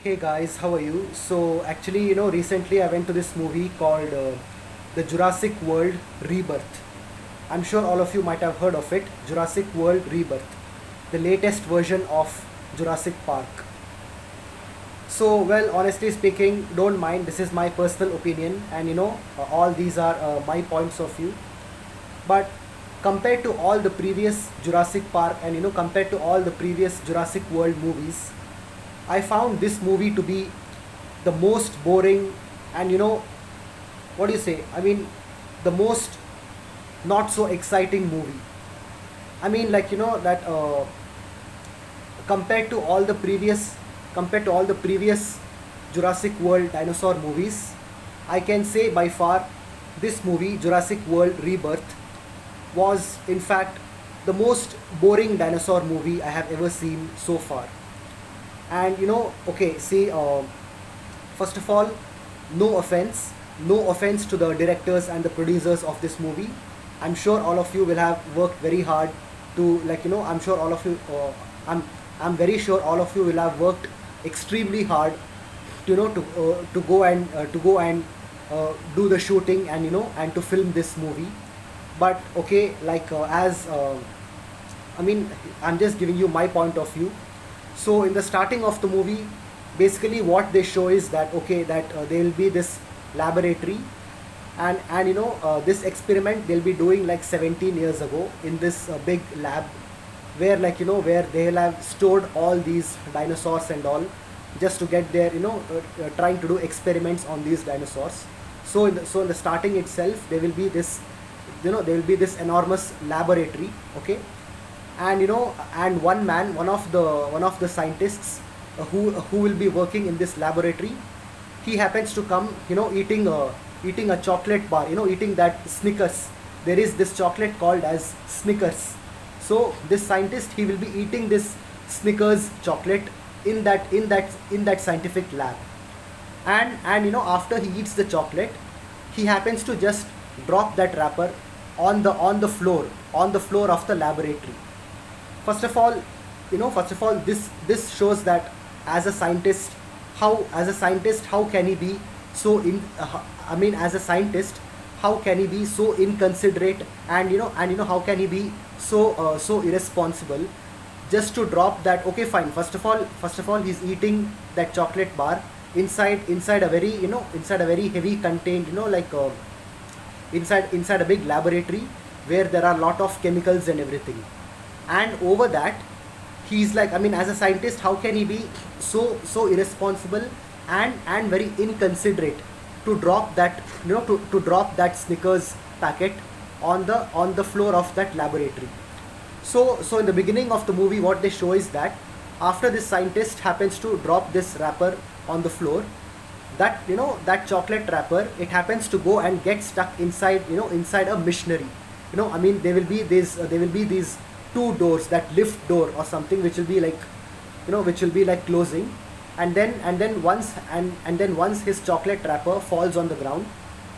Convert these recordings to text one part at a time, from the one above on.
Hey guys, how are you? So actually, recently I went to this movie called the Jurassic World Rebirth. I'm sure all of you might have heard of it. Jurassic World Rebirth, the latest version of Jurassic Park. So, well, honestly speaking, don't mind. This is my personal opinion, and all these are my points of view. But compared to all the previous Jurassic Park, and compared to all the previous Jurassic World movies, I found this movie to be the most boring and what do you say? I mean, the most not so exciting movie. I mean, like that compared to all the previous compared to all the previous Jurassic World dinosaur movies, I can say by far this movie Jurassic World Rebirth was in fact the most boring dinosaur movie I have ever seen so far. And okay, see, first of all, no offense to the directors and the producers of this movie. I'm sure all of you will have worked very hard to, I'm sure all of you I'm very sure all of you will have worked extremely hard to to go and do the shooting, and and to film this movie. But okay, as I mean, I'm just giving you my point of view. So in the starting of the movie, basically what they show is that, okay, that there will be this laboratory, and this experiment they'll be doing like 17 years ago in this big lab, where where they'll have stored all these dinosaurs and all, just to get their trying to do experiments on these dinosaurs. So in the starting itself, there will be this, there will be this enormous laboratory, okay. And and one of the scientists who will be working in this laboratory, he happens to come, eating a chocolate bar, eating that Snickers. There is this chocolate called as Snickers. So this scientist, he will be eating this Snickers chocolate in that scientific lab. And after he eats the chocolate, he happens to just drop that wrapper on the floor of the laboratory. First of all, this shows that as a scientist, how can he be so I mean, as a scientist, how can he be so inconsiderate, and how can he be so irresponsible, just to drop that. Okay, fine. First of all, he's eating that chocolate bar inside a very, heavy contained, inside a big laboratory, where there are a lot of chemicals and everything. And over that, he's like, I mean, as a scientist, how can he be so irresponsible and very inconsiderate, to drop that, to drop that Snickers packet on the floor of that laboratory. So in the beginning of the movie, what they show is that after this scientist happens to drop this wrapper on the floor, that that chocolate wrapper, it happens to go and get stuck inside a machinery. I mean, there will be these two doors, that lift door or something, which will be like, which will be like closing. And then once his chocolate wrapper falls on the ground,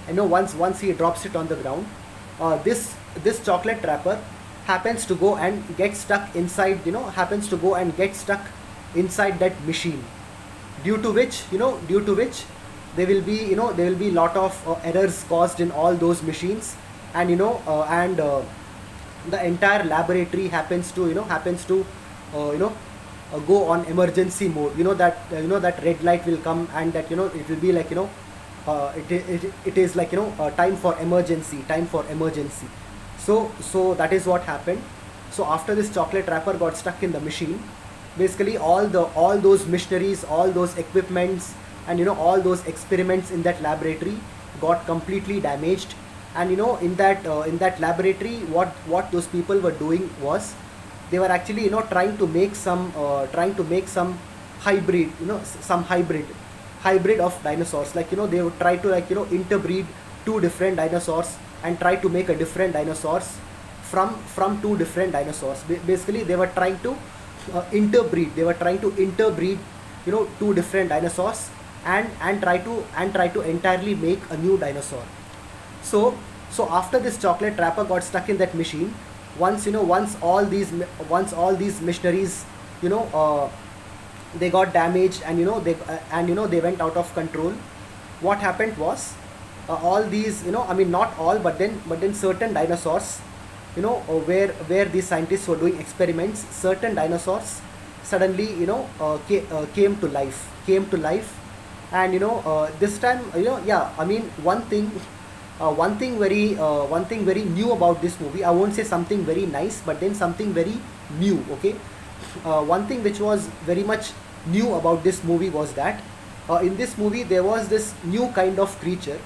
once he drops it on the ground, this chocolate wrapper happens to go and get stuck inside, inside that machine, due to which there will be lot of errors caused in all those machines. And the entire laboratory happens to go on emergency mode. That red light will come, and that it will be like, it is like, time for emergency. So that is what happened. So after this chocolate wrapper got stuck in the machine, basically all those machineries, all those equipments, and all those experiments in that laboratory got completely damaged. And in that laboratory, what those people were doing was, they were actually trying to make some hybrid, some hybrid of dinosaurs. Like, they would try to, like, interbreed two different dinosaurs, and try to make a different dinosaurs from two different dinosaurs. Basically, they were trying to interbreed two different dinosaurs, and try to entirely make a new dinosaur. So after this chocolate wrapper got stuck in that machine, once all these missionaries, you know uh, they got damaged, and they went out of control. What happened was, all these, I mean, not all, but then certain dinosaurs, where these scientists were doing experiments, certain dinosaurs suddenly, came to life. And this time, yeah, I mean, one thing very new about this movie, I won't say something very nice, but then something very new, okay. One thing which was very much new about this movie was that, in this movie there was this new kind of creature.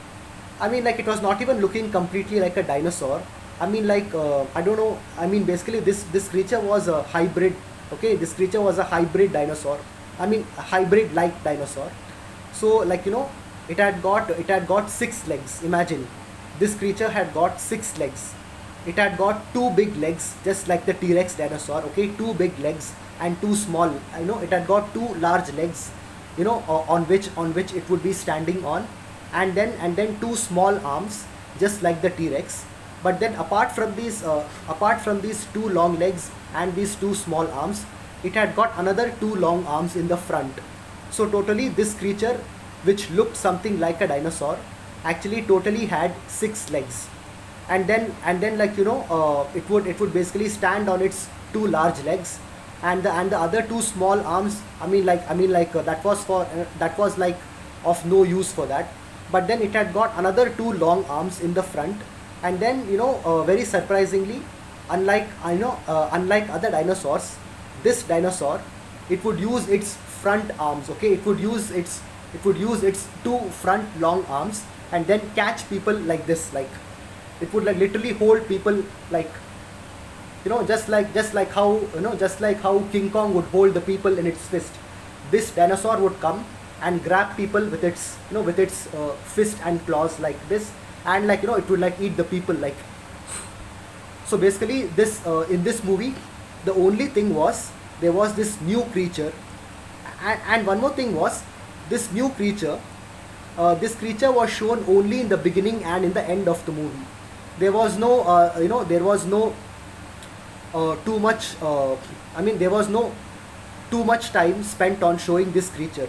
I mean, like, it was not even looking completely like a dinosaur. I mean, like, I don't know. I mean, basically, this creature was a hybrid. Okay, this creature was a hybrid dinosaur. I mean, a hybrid-like dinosaur. So, like, it had got 6 legs. Imagine, this creature had got 6 legs. It had got two big legs, just like the T-Rex dinosaur. Okay, two big legs and two small. It had got two large legs. On which it would be standing on, and then two small arms, just like the T-Rex. But then, apart from these two long legs and these two small arms, it had got another two long arms in the front. So totally, this creature, which looked something like a dinosaur, actually totally had 6 legs. And then, like, it would basically stand on its two large legs, and the other two small arms, that was like of no use for that. But then it had got another two long arms in the front. And then, very surprisingly, unlike other dinosaurs, this dinosaur, it would use its front arms. Okay, it would use its two front long arms, and then catch people like this. Like, it would, like, literally hold people, like, just like how King Kong would hold the people in its fist. This dinosaur would come and grab people with its fist and claws like this. And, like, it would, like, eat the people, like. So basically, this in this movie, the only thing was, there was this new creature. And one more thing was, this new creature, this creature was shown only in the beginning and in the end of the movie. There was no too much, there was no too much time spent on showing this creature.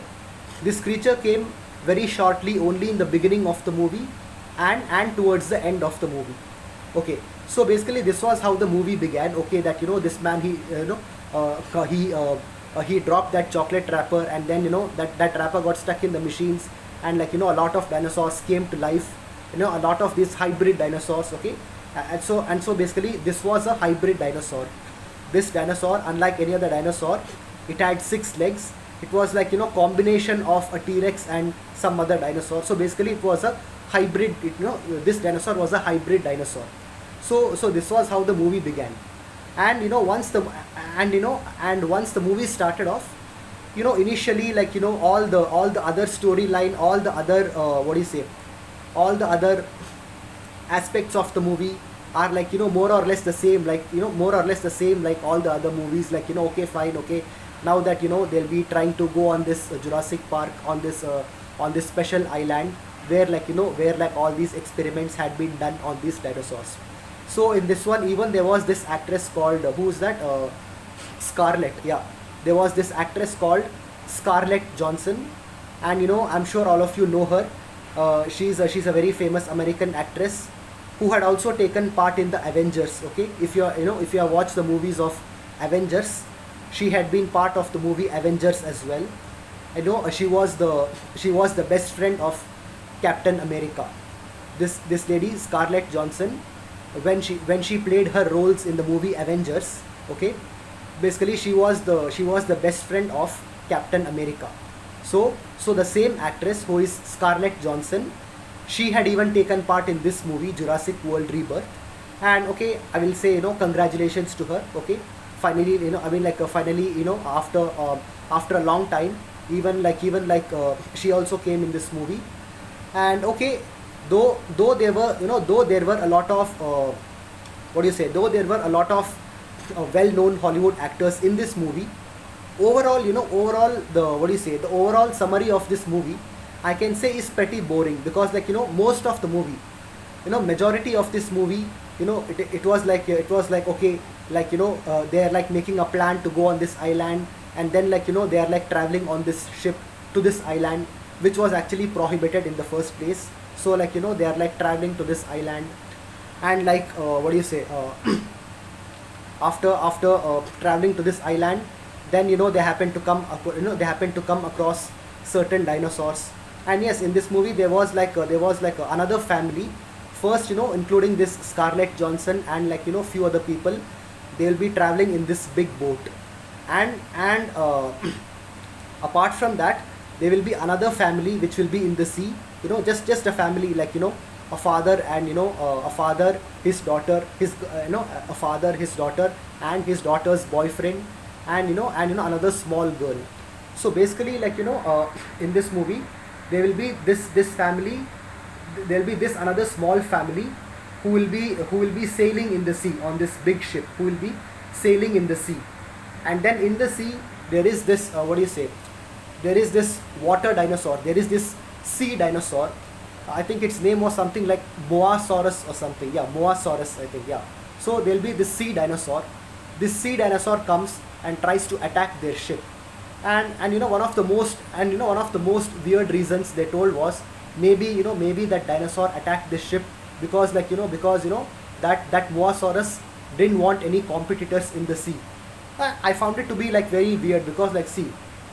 This creature came very shortly, only in the beginning of the movie, and towards the end of the movie. Okay, so basically, this was how the movie began. Okay, that, this man, he dropped that chocolate wrapper, and then, that wrapper got stuck in the machines, and, like, a lot of dinosaurs came to life. A lot of these hybrid dinosaurs. Okay, and so basically, this was a hybrid dinosaur. This dinosaur, unlike any other dinosaur, it had 6 legs. It was like, combination of a T-Rex and some other dinosaur. So basically, it was a hybrid. This dinosaur was a hybrid dinosaur. So this was how the movie began. And, once the movie started off, initially, like, all the other storyline, all the other, what do you say, all the other aspects of the movie are, like, more or less the same, like all the other movies. Like, okay, fine, okay, now that, they'll be trying to go on this Jurassic Park, on this special island, where, like, all these experiments had been done on these dinosaurs. So in this one, even there was this actress called, who's that, Scarlett. Yeah, there was this actress called Scarlett Johansson. And, I'm sure all of you know her. She's a very famous American actress, who had also taken part in the Avengers. Okay, if you have watched the movies of Avengers, she had been part of the movie Avengers as well. She was the best friend of Captain America. This lady, Scarlett Johansson, when she played her roles in the movie Avengers. Okay, basically, she was the best friend of Captain America. So the same actress, who is Scarlett Johansson, she had even taken part in this movie, Jurassic World Rebirth. And, okay, I will say, congratulations to her. Okay, finally, finally, after a long time, even she also came in this movie. And, okay, though there were a lot of, what do you say, though there were a lot of well-known Hollywood actors in this movie, overall, the overall summary of this movie, I can say, is pretty boring. Because, like, most of the movie, majority of this movie, it was like, okay, like, they are, like, making a plan to go on this island, and then they are traveling on this ship to this island, which was actually prohibited in the first place. So they are traveling to this island, and what do you say, after traveling to this island, then they happen to come across certain dinosaurs. And yes, in this movie there was another family, first, including this Scarlett Johansson and few other people. They will be traveling in this big boat, and apart from that, there will be another family which will be in the sea. Just a family, a father and a father, his daughter, a father, his daughter, and his daughter's boyfriend, and another small girl. So basically, in this movie, there will be this family. There will be this another small family who will be sailing in the sea on this big ship, who will be sailing in the sea. And then in the sea there is this, what do you say, there is this water dinosaur, there is this sea dinosaur. I think its name was something like Moasaurus or something. Yeah, Moasaurus, I think. Yeah. So there'll be this sea dinosaur. This sea dinosaur comes and tries to attack their ship. And one of the most weird reasons they told was, maybe that dinosaur attacked this ship because that Moasaurus didn't want any competitors in the sea. I found it to be very weird, because see,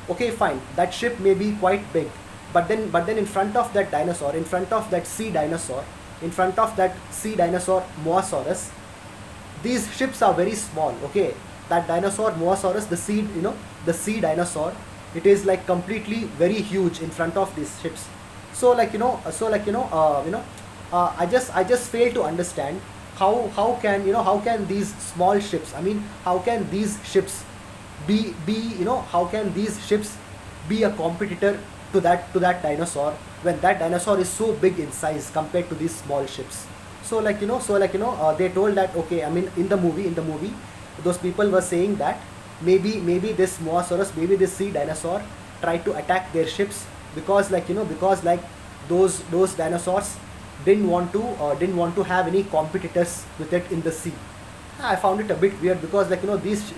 okay, fine, that ship may be quite big, but then in front of that dinosaur, in front of that sea dinosaur, in front of that sea dinosaur Moasaurus, these ships are very small. Okay, that dinosaur Moasaurus, the sea dinosaur, it is completely very huge in front of these ships. So I just fail to understand how can these small ships, I mean, how can these ships how can these ships be a competitor to that dinosaur, when that dinosaur is so big in size compared to these small ships. So they told that, okay, I mean, in the movie those people were saying that maybe this Mosasaurus, maybe this sea dinosaur tried to attack their ships because those dinosaurs didn't want to have any competitors with it in the sea. I found it a bit weird, because these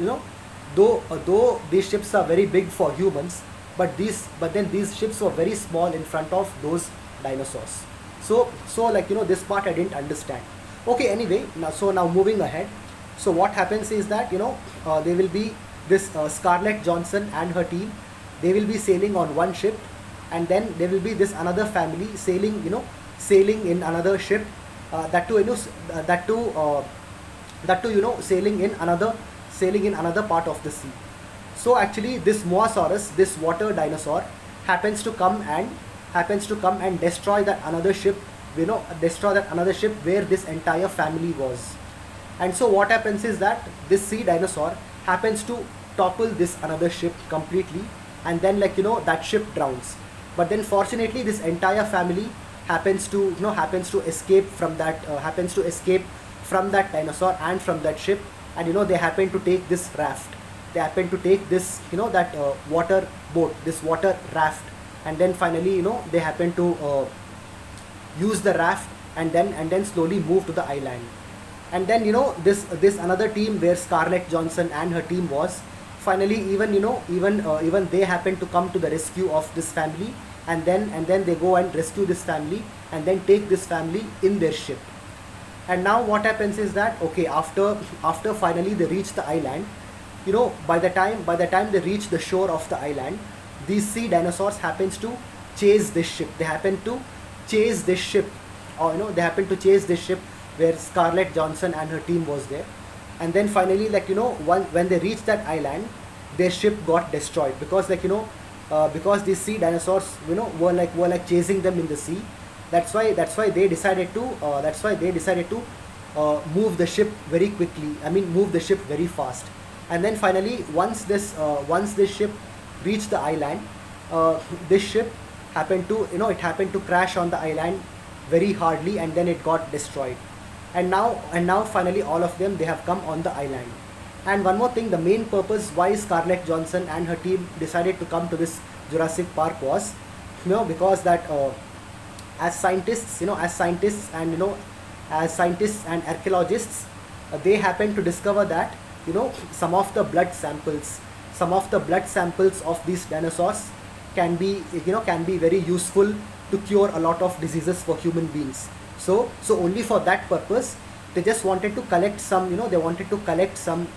though these ships are very big for humans, but then these ships were very small in front of those dinosaurs. So this part I didn't understand. Okay, anyway, now moving ahead. So what happens is that there will be this Scarlett Johansson and her team. They will be sailing on one ship, and then there will be this another family sailing in another ship, that too sailing in another part of the sea. So actually this Mosasaurus, this water dinosaur, happens to come and destroy that another ship, where this entire family was. And so what happens is that this sea dinosaur happens to topple this another ship completely, and then that ship drowns. But then fortunately this entire family happens to escape from that dinosaur and from that ship. And they happen to take this raft, they happen to take this that water boat, this water raft. And then finally they happen to use the raft, and then slowly move to the island. And then this another team, where Scarlett Johansson and her team was, finally even they happen to come to the rescue of this family, and then they go and rescue this family, and then take this family in their ship. And now what happens is that, okay, after finally they reach the island, by the time they reach the shore of the island, these sea dinosaurs happens to chase this ship. They happen to chase this ship, or where Scarlett Johansson and her team was there. And then finally when they reached that island, their ship got destroyed, because because these sea dinosaurs were chasing them in the sea. That's why they decided to move the ship very quickly, I mean, move the ship very fast. And then finally, once this ship reached the island, this ship happened to crash on the island very hardly, and then it got destroyed. And now finally all of them, they have come on the island. And one more thing, the main purpose why Scarlett Johansson and her team decided to come to this Jurassic Park was, because that as scientists and archaeologists, they happened to discover that some of the blood samples, some of the blood samples of these dinosaurs can be very useful to cure a lot of diseases for human beings. So only for that purpose, they just wanted to collect some, they wanted to collect some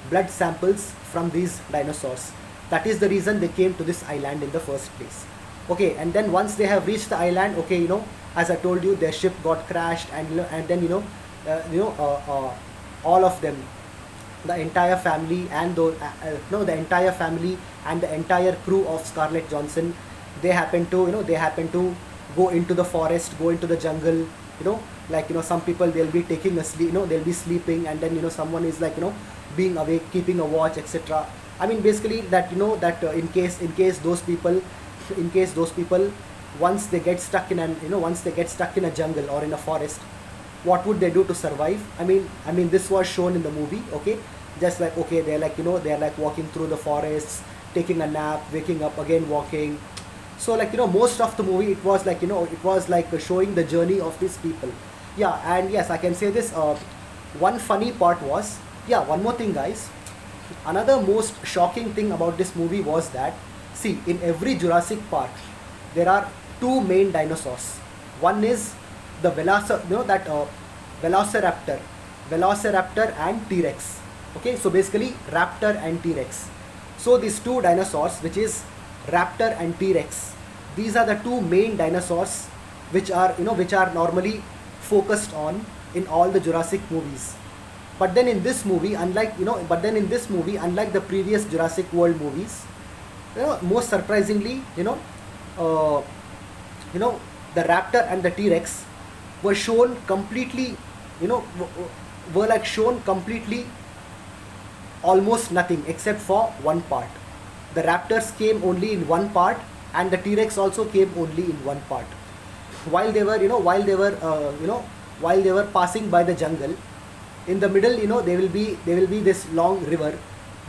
blood samples from these dinosaurs. That is the reason they came to this island in the first place. Okay, and then once they have reached the island, okay, as I told you, their ship got crashed, and then all of them, the entire family and the entire family and the entire crew of Scarlett Johansson, they happen to go into the forest, go into the jungle, some people, they'll be taking a sleep, they'll be sleeping, and then someone is being awake, keeping a watch, etc. I mean, basically that, in case those people, once they get stuck in a jungle or in a forest, what would they do to survive? I mean this was shown in the movie. Okay, just like, okay, they're they're walking through the forests, taking a nap, waking up again, walking. So most of the movie, it was showing the journey of these people. Yeah, and yes, I can say this, one funny part was, yeah, one more thing, guys. Another most shocking thing about this movie was that, see, in every Jurassic Park there are two main dinosaurs. One is the velociraptor and T-Rex. Okay, so basically raptor and T-Rex. So these two dinosaurs, which is raptor and T-Rex, these are the two main dinosaurs which are normally focused on in all the Jurassic movies. But then in this movie, unlike the previous Jurassic World movies, most surprisingly, the raptor and the T-Rex were shown completely, shown completely almost nothing except for one part. The raptors came only in one part, and the T-Rex also came only in one part. While they were passing by the jungle, in the middle, there will be this long river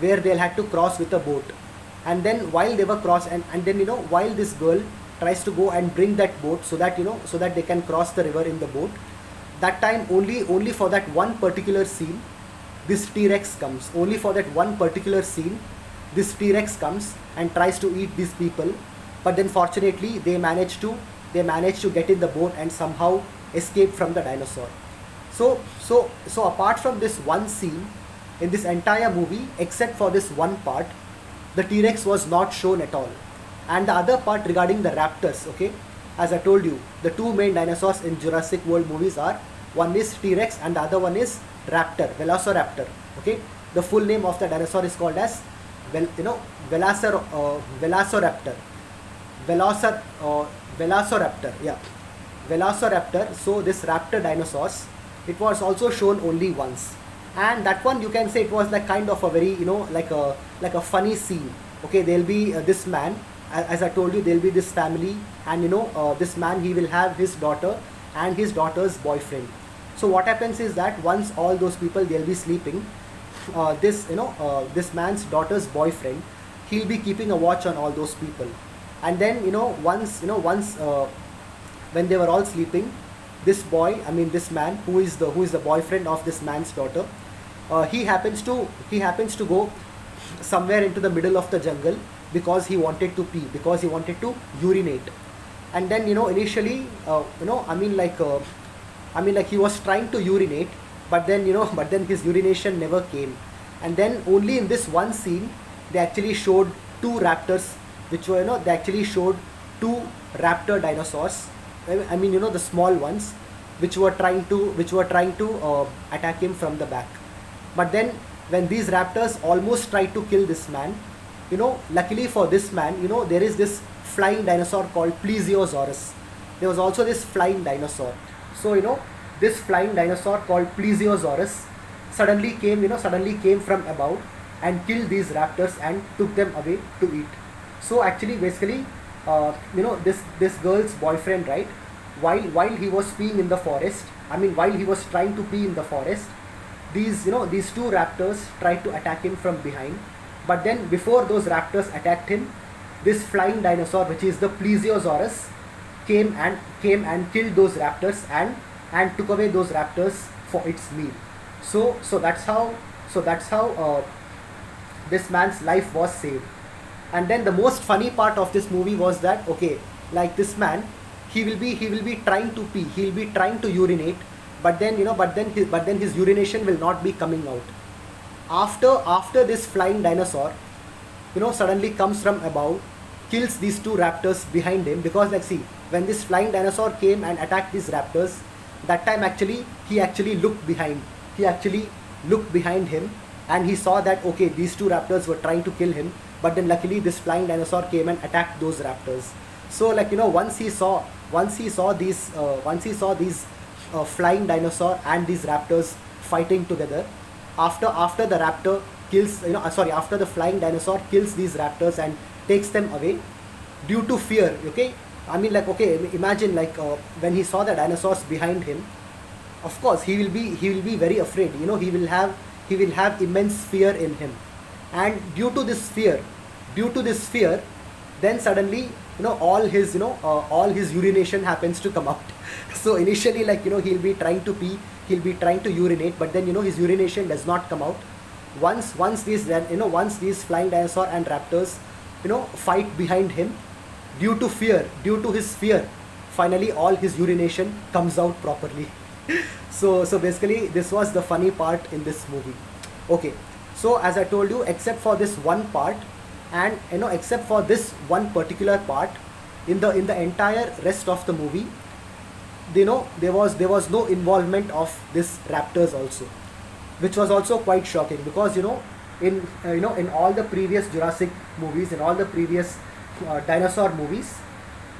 where they'll have to cross with a boat. And then while they were while this girl tries to go and bring that boat so that they can cross the river in the boat, that time only for that one particular scene, this T-Rex comes. Only for that one particular scene, this T-Rex comes and tries to eat these people. But then fortunately, they manage to get in the boat and somehow escape from the dinosaur. So apart from this one scene in this entire movie, except for this one part, the T-Rex was not shown at all. And the other part regarding the raptors, okay, as I told you, the two main dinosaurs in Jurassic World movies are, one is T-Rex and the other one is raptor, velociraptor. Okay, the full name of the dinosaur is called as velociraptor. Velociraptor, yeah, velociraptor. So this raptor dinosaurs, it was also shown only once, and that one, you can say, it was kind of a very like a funny scene. Okay, there'll be this man, as I told you, there'll be this family, and this man, he will have his daughter and his daughter's boyfriend. So what happens is that once all those people, they'll be sleeping, this man's daughter's boyfriend, he'll be keeping a watch on all those people. And then once when they were all sleeping, this man who is the boyfriend of this man's daughter, he happens to go somewhere into the middle of the jungle because he wanted to pee, because he wanted to urinate. And then initially, he was trying to urinate, but then his urination never came. And then only in this one scene, they actually showed two raptors, which were they actually showed two raptor dinosaurs, the small ones, which were trying to attack him from the back. But then when these raptors almost tried to kill this man, luckily for this man, there is this flying dinosaur called Plesiosaurus. There was also this flying dinosaur. So this flying dinosaur called Plesiosaurus suddenly came from above and killed these raptors and took them away to eat. So actually, basically, this girl's boyfriend, right, while he was peeing in the forest, while he was trying to pee in the forest, these two raptors tried to attack him from behind. But then before those raptors attacked him, this flying dinosaur, which is the Plesiosaurus, came and killed those raptors and took away those raptors for its meal. So that's how this man's life was saved. And then the most funny part of this movie was that, okay, like this man, he will be trying to pee, he'll be trying to urinate, but then his urination will not be coming out. After this flying dinosaur, suddenly comes from above, kills these two raptors behind him. Because like, see, when this flying dinosaur came and attacked these raptors, that time actually he actually looked behind, he actually looked behind him, and he saw that, okay, these two raptors were trying to kill him, but then luckily this flying dinosaur came and attacked those raptors. So like, once he saw these flying dinosaur and these raptors fighting together, after the raptor kills, after the flying dinosaur kills these raptors and takes them away due to fear. Okay, I mean, like, okay, imagine, like, when he saw the dinosaurs behind him, of course he will be very afraid. He will have immense fear in him. And due to this fear, then suddenly, all his urination happens to come out. So initially, like, he'll be trying to pee, he'll be trying to urinate, but then, his urination does not come out. Once these flying dinosaur and raptors, fight behind him, due to his fear, finally all his urination comes out properly. So basically, this was the funny part in this movie. Okay, so as I told you, except for this one part, and except for this one particular part, in the entire rest of the movie, there was no involvement of this raptors also, which was also quite shocking. Because in all the previous Jurassic movies, in all the previous dinosaur movies,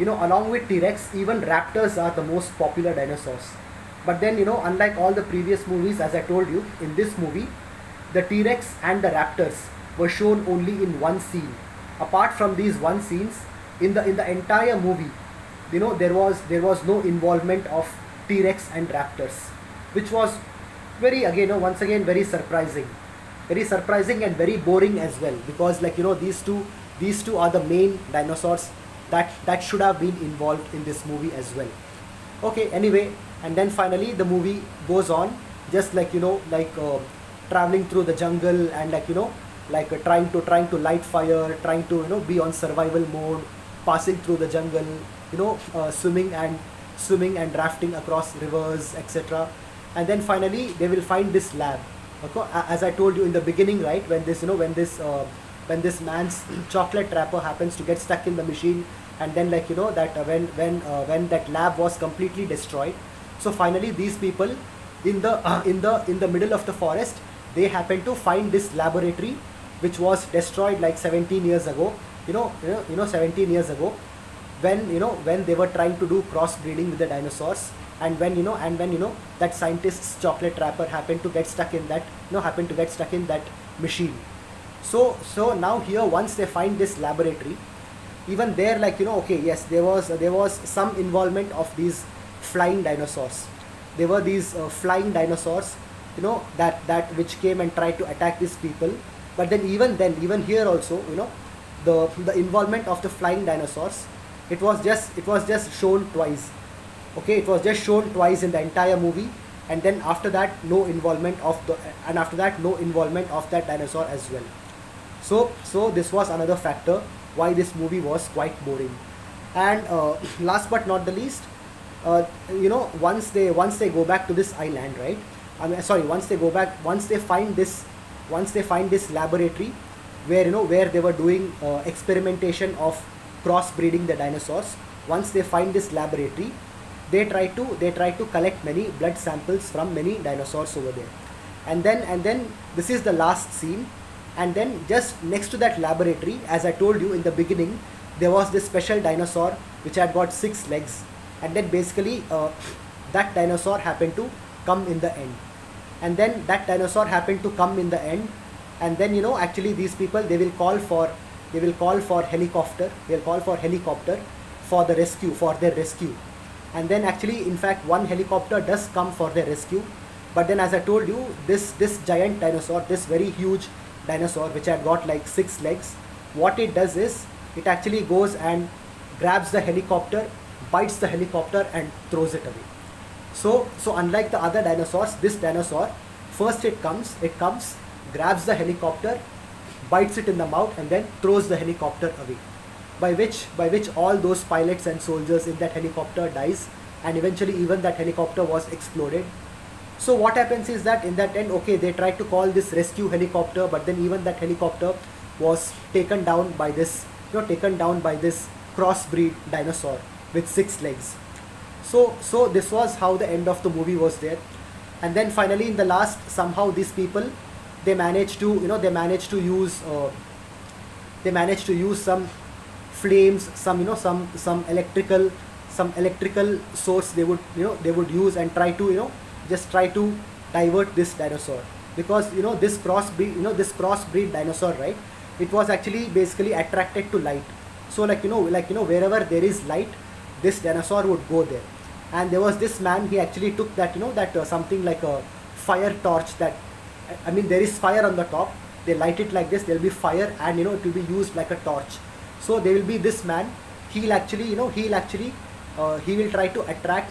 along with T-Rex, even raptors are the most popular dinosaurs. But then, unlike all the previous movies, as I told you, in this movie, the T-Rex and the raptors were shown only in one scene. Apart from these one scenes, in the entire movie, there was no involvement of T-Rex and raptors, which was very, again, once again, very surprising and very boring as well. Because, like, these two are the main dinosaurs that should have been involved in this movie as well. Okay, anyway, and then finally the movie goes on, just like, traveling through the jungle, and like, like, trying to light fire, trying to, be on survival mode, passing through the jungle, swimming and rafting across rivers, etc. And then finally they will find this lab. Okay, as I told you in the beginning, right, when this man's chocolate wrapper happens to get stuck in the machine, and then, like, that when that lab was completely destroyed, so finally these people, in the middle of the forest, they happen to find this laboratory which was destroyed like 17 years ago. 17 years ago, when they were trying to do crossbreeding with the dinosaurs, and when that scientist's chocolate wrapper happened to get stuck in that machine. So now here, once they find this laboratory, even there, like, okay, yes, there was some involvement of these flying dinosaurs. There were these flying dinosaurs, that which came and tried to attack these people. But then, even here also, the involvement of the flying dinosaurs, it was just shown twice. Okay, it was just shown twice in the entire movie, and then after that, no involvement of that dinosaur as well. So this was another factor why this movie was quite boring. And last but not the least, once they go back to this island, right? Once they find this laboratory where they were doing experimentation of crossbreeding the dinosaurs. Once they find this laboratory, they try to collect many blood samples from many dinosaurs over there. And then this is the last scene. And then just next to that laboratory, as I told you in the beginning, there was this special dinosaur which had got 6 legs. And then basically that dinosaur happened to come in the end. And then that dinosaur happened to come in the end. And then, actually these people, they will call for helicopter. They'll call for helicopter for their rescue. And then actually, in fact, one helicopter does come for their rescue. But then, as I told you, this giant dinosaur, this very huge dinosaur which had got like 6 legs, what it does is, it actually goes and grabs the helicopter, bites the helicopter and throws it away. So unlike the other dinosaurs, this dinosaur, first it comes, grabs the helicopter, bites it in the mouth, and then throws the helicopter away. By which all those pilots and soldiers in that helicopter dies, and eventually even that helicopter was exploded. So what happens is that in that end, okay, they tried to call this rescue helicopter, but then even that helicopter was taken down by this, taken down by this crossbreed dinosaur with 6 legs. So this was how the end of the movie was there. And then finally in the last, somehow these people, they managed to, they managed to use some flames, some electrical source they would, they would use, and try to, just try to divert this dinosaur, because this crossbreed dinosaur, right, it was actually basically attracted to light. So wherever there is light, this dinosaur would go there. And there was this man, he actually took that, something like a fire torch, that, I mean, there is fire on the top, they light it like this, there will be fire, and it will be used like a torch. So there will be this man, he will try to attract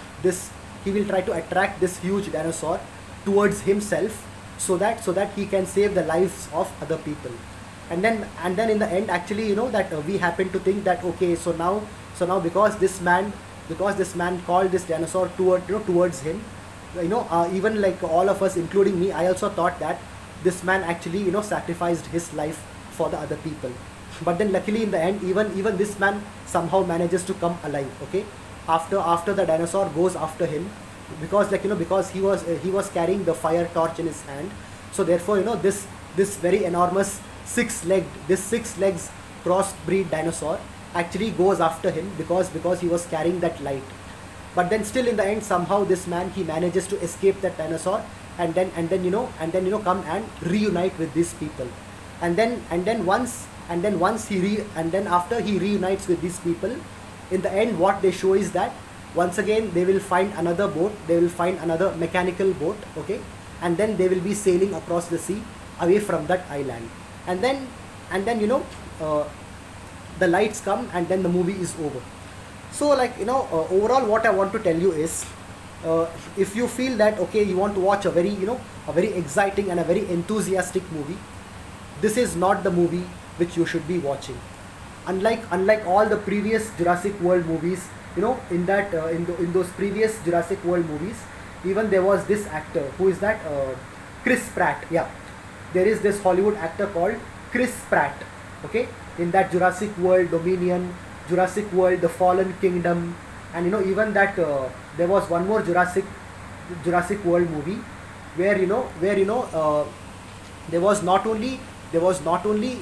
this huge dinosaur towards himself, so that he can save the lives of other people. And then in the end, actually, we happen to think that, okay, so now because this man called this dinosaur towards him, even like all of us, including me, I also thought that this man actually, sacrificed his life for the other people. But then luckily in the end, even this man somehow manages to come alive, okay, after the dinosaur goes after him, because because he was carrying the fire torch in his hand. So therefore, this very enormous six legs crossbreed dinosaur actually goes after him, because he was carrying that light. But then still in the end, somehow this man, he manages to escape that dinosaur, and then come and reunite with these people. And then after he reunites with these people, in the end what they show is that once again they will find another boat, they will find another mechanical boat, okay, and then they will be sailing across the sea away from that island. And then the lights come, and then the movie is over. So overall what I want to tell you is, if you feel that, okay, you want to watch a very exciting and a very enthusiastic movie, this is not the movie which you should be watching. Unlike all the previous Jurassic World movies, in those previous Jurassic World movies, even there was this actor, who is that, Chris Pratt. Yeah, there is this Hollywood actor called Chris Pratt, okay, in that Jurassic World Dominion, Jurassic World The Fallen Kingdom, and even that there was one more Jurassic World movie where there was not only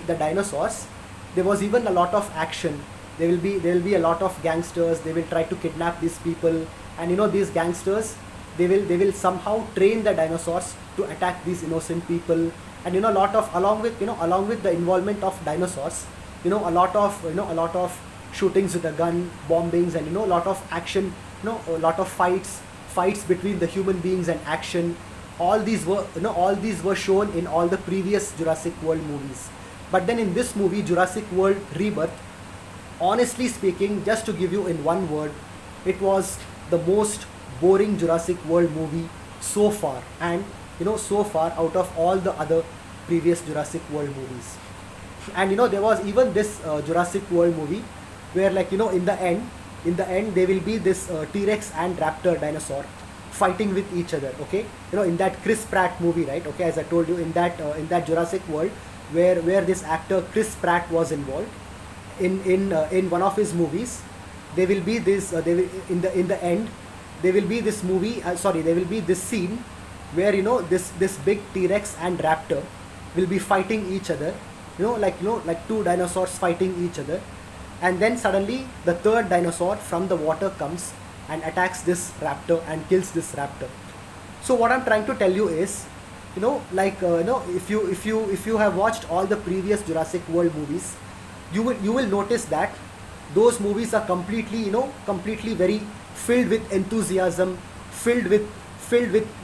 the dinosaurs, there was even a lot of action. There will be a lot of gangsters. They will try to kidnap these people, and these gangsters, they will somehow train the dinosaurs to attack these innocent people. And a lot of, along with the involvement of dinosaurs, a lot of shootings with a gun, bombings, and a lot of action, a lot of fights between the human beings and action. All these were shown in all the previous Jurassic World movies. But then in this movie, Jurassic World Rebirth, honestly speaking, just to give you in one word, it was the most boring Jurassic World movie so far, and so far out of all the other previous Jurassic World movies. And there was even this Jurassic World movie where, in the end there will be this T-Rex and Raptor dinosaur fighting with each other, okay, in that Chris Pratt movie, right, okay, as I told you, in that Jurassic World, where this actor Chris Pratt was involved in one of his movies, there will be this in the end there will be this there will be this scene where this big T-Rex and Raptor will be fighting each other, like two dinosaurs fighting each other. And then suddenly the third dinosaur from the water comes and attacks this raptor and kills this raptor. So what I'm trying to tell you is, if you have watched all the previous Jurassic World movies, you will notice that those movies are completely very filled with enthusiasm, filled with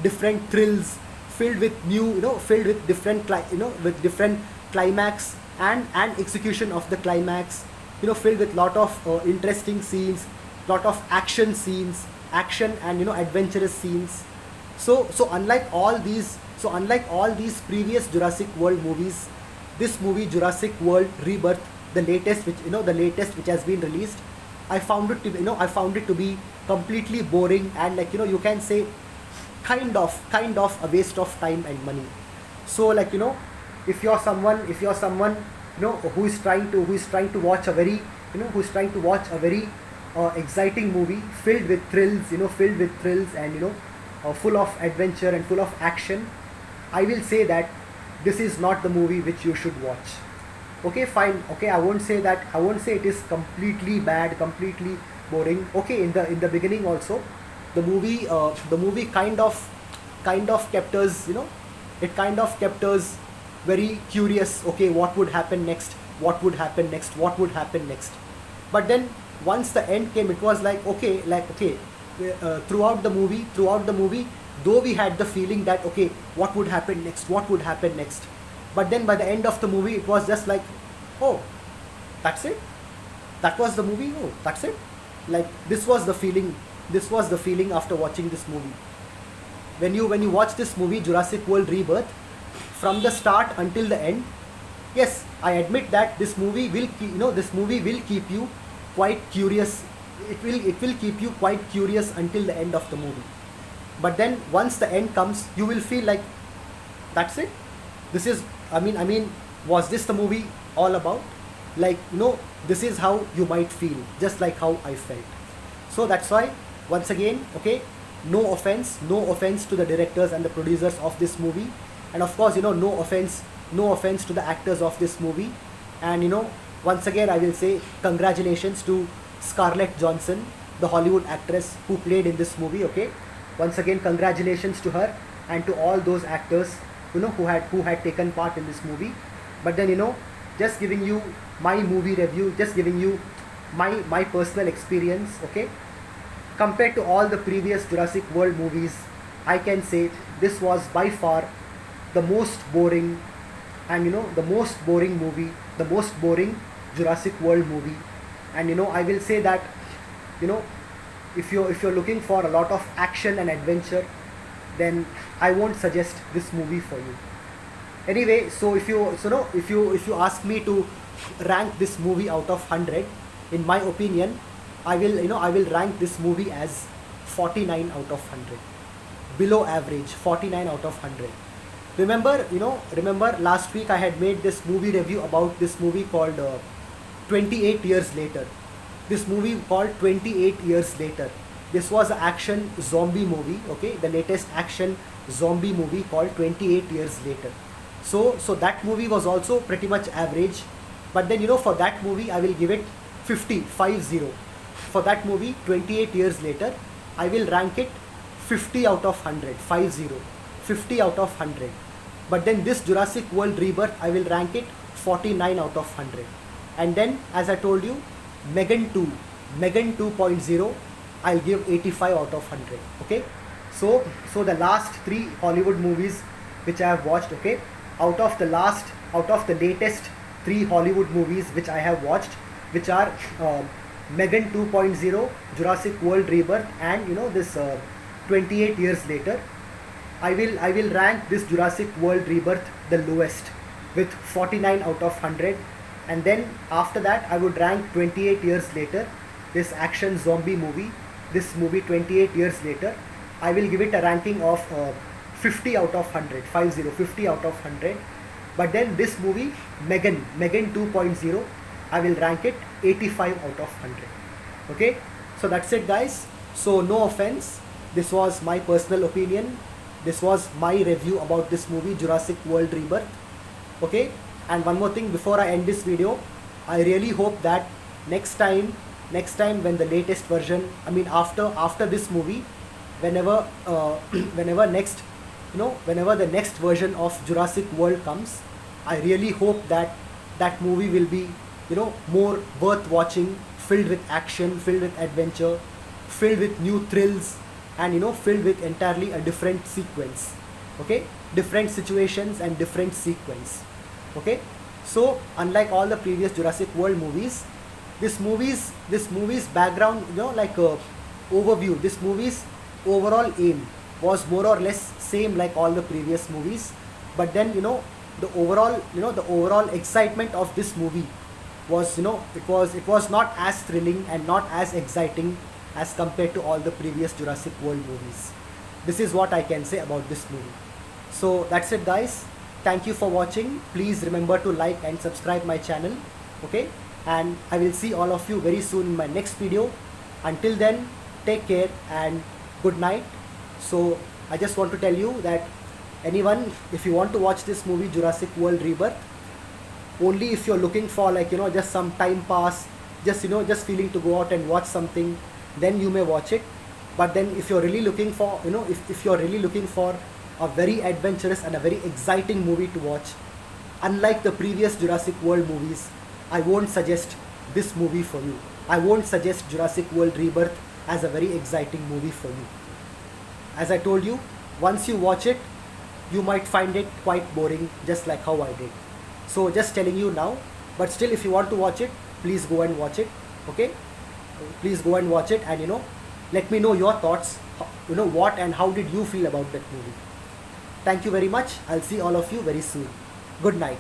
different thrills, filled with with different climax and execution of the climax, filled with lot of interesting scenes, lot of action and adventurous scenes. So unlike all these previous Jurassic World movies, this movie Jurassic World Rebirth, the latest which has been released, I found it to be completely boring, and you can say kind of a waste of time and money. So if you're someone who is trying to watch a very exciting movie filled with thrills, and full of adventure and full of action, I will say that this is not the movie which you should watch. Okay, fine. Okay, I won't say that. I won't say it is completely bad, completely boring. Okay, in the beginning also, the movie kind of kept us, it kind of kept us very curious. Okay, what would happen next? What would happen next? What would happen next? But then once the end came, it was okay, throughout the movie, though we had the feeling that okay, what would happen next? What would happen next? But then by the end of the movie, it was just like, oh, that's it. That was the movie. Oh, that's it. Like this was the feeling after watching this movie. When you watch this movie Jurassic World Rebirth, from the start until the end, yes, I admit that this movie will keep you quite curious. It will keep you quite curious until the end of the movie. But then once the end comes, you will feel like, that's it. This is, I mean, was this the movie all about? This is how you might feel, just like how I felt. So that's why, once again, okay, no offense to the directors and the producers of this movie, and of course, no offense to the actors of this movie. And once again, I will say congratulations to Scarlett Johansson, the Hollywood actress who played in this movie. Okay, once again, congratulations to her and to all those actors who had taken part in this movie. But then just giving you my movie review, just giving you my personal experience. Okay, compared to all the previous Jurassic World movies, I can say this was by far the most boring, and the most boring movie, the most boring Jurassic World movie. And I will say that, you know if you're looking for a lot of action and adventure, then I won't suggest this movie for you. Anyway, so if you ask me to rank this movie out of 100, in my opinion, I will rank this movie as 49 out of 100, below average, 49 out of 100. Remember last week I had made this movie review about this movie called 28 years later. This movie called 28 years later. This was an action zombie movie. Okay, the latest action zombie movie called 28 years later. So that movie was also pretty much average. But then for that movie I will give it 50. For that movie 28 years later, I will rank it 50 out of 100. 50 out of 100. But then this Jurassic World Rebirth, I will rank it 49 out of 100. And then, as I told you, Megan 2.0, I'll give 85 out of 100. Okay, so the last 3 Hollywood movies which I have watched, okay, out of the latest 3 Hollywood movies which I have watched, which are Megan 2.0, Jurassic World Rebirth, and this 28 years later, I will rank this Jurassic World Rebirth the lowest with 49 out of 100. And then after that, I would rank 28 years later, this action zombie movie, this movie 28 years later, I will give it a ranking of 50 out of 100, 50 out of 100. But then this movie, Megan 2.0, I will rank it 85 out of 100. Okay, so that's it, guys. So no offense, this was my personal opinion. This was my review about this movie Jurassic World Rebirth. Okay, and one more thing before I end this video, I really hope that next time when the latest version, I mean after this movie, whenever whenever the next version of Jurassic World comes, I really hope that that movie will be more worth watching, filled with action, filled with adventure, filled with new thrills, and filled with entirely a different sequence. Okay, different situations and different sequence. Okay, so unlike all the previous Jurassic World movies, this movie's background, overview, this movie's overall aim was more or less same like all the previous movies. But then the overall, the overall excitement of this movie was, it was not as thrilling and not as exciting as compared to all the previous Jurassic World movies. This is what I can say about this movie. So that's it, guys. Thank you for watching. Please remember to like and subscribe my channel. Okay, and I will see all of you very soon in my next video. Until then, take care and good night. So I just want to tell you that anyone, if you want to watch this movie Jurassic World Rebirth, only if you're looking for, like, just some time pass, just, just feeling to go out and watch something, then you may watch it. But then if you're really looking for, if you're really looking for a very adventurous and a very exciting movie to watch, unlike the previous Jurassic World movies, I won't suggest this movie for you. I won't suggest Jurassic World Rebirth as a very exciting movie for you. As I told you, once you watch it, you might find it quite boring, just like how I did. So just telling you now, but still, if you want to watch it, please go and watch it. Okay, please go and watch it, and let me know your thoughts. What and how did you feel about that movie? Thank you very much. I'll see all of you very soon. Good night.